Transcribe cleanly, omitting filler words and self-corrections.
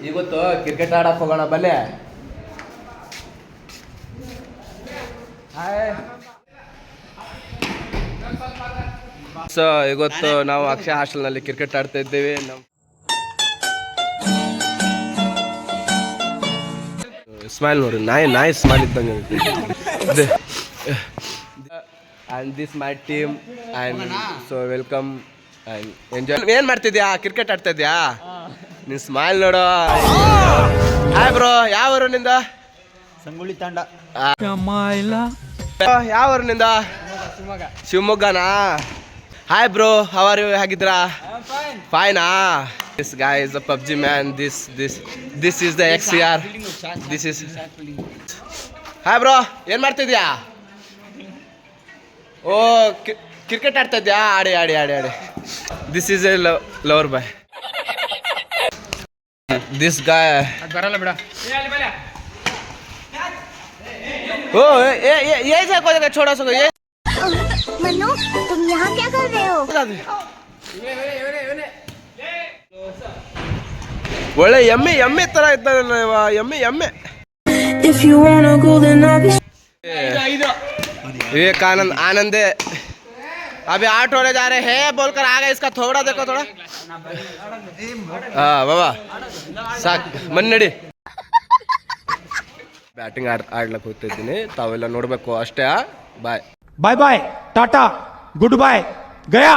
ಇವತ್ತು ಕ್ರಿಕೆಟ್ ಆಡಕ್ಕೆ ಹೋಗೋಣ ಬನ್ನಿ. ಸೊ ಇವತ್ತು ನಾವು ಅಕ್ಷಯ ಹಾಸ್ಟೆಲ್ನಲ್ಲಿ ಕ್ರಿಕೆಟ್ ಆಡ್ತಾ ಇದ್ದೀವಿ. ಸ್ಮೈಲ್ ನೋಡಿ, ನಾಯಿ ಸ್ಮೈಲ್ ಇದ್ದಂಗೆ. And this my team and so welcome and enjoy. ಏನು ಮಾಡ್ತಿದ್ಯಾ? ಕ್ರಿಕೆಟ್ ಆಡ್ತಾ ಇದ್ಯಾ? ನಿನ್ನ ಸ್ಮೈಲ್ ನೋಡು. ಹಾಯ್ ಬ್ರೋ, ಯಾವ ಊರಿನಿಂದ? ಸಂಗೊಳ್ಳಿ ತಾಂಡ. ಯಾವ ಊರಿನಿಂದ? ಶಿವಮೊಗ್ಗನಾ? Hi bro, how are you? ಹೇಗಿದ್ರಾ? ಫೈನಾ? This guy is a PUBG man. This is the XCR. This is. Hi bro, ಏನು ಮಾಡ್ತಿದ್ಯಾ? ಓ ಕ್ರಿಕೆಟ್ ಆಡ್ತಾ ಇದ್ಯಾ? ಆಡಿ. This is a lover boy. This guy ಬರಲ್ಲ ಬಿಡ. ओ ये को जगह छोड़ा सको ये. मनु, तुम यहाँ क्या कर रहे हो? ಒಳ್ಳೆ ಎಮ್ಮೆ ತರ ಇದ್ದಾರಲ್ಲ ಎಮ್ಮೆ. विवेकानंद आनंदे अभी 8 होने जा रहे हैं. बोलकर आ गए. इसका थोड़ा देखो थोड़ा. हाँ बाबा साक मन नड़ी. ಬ್ಯಾಟಿಂಗ್ ಆಡ್ಲಕ್ಕೆ ಹೋಗ್ತಿದ್ದೀನಿ. ತಾವೆಲ್ಲ ನೋಡಬೇಕು ಅಷ್ಟೇ. ಬಾಯ್ ಬಾಯ್ ಟಾಟಾ ಗುಡ್ ಬಾಯ್ ಗಯಾ.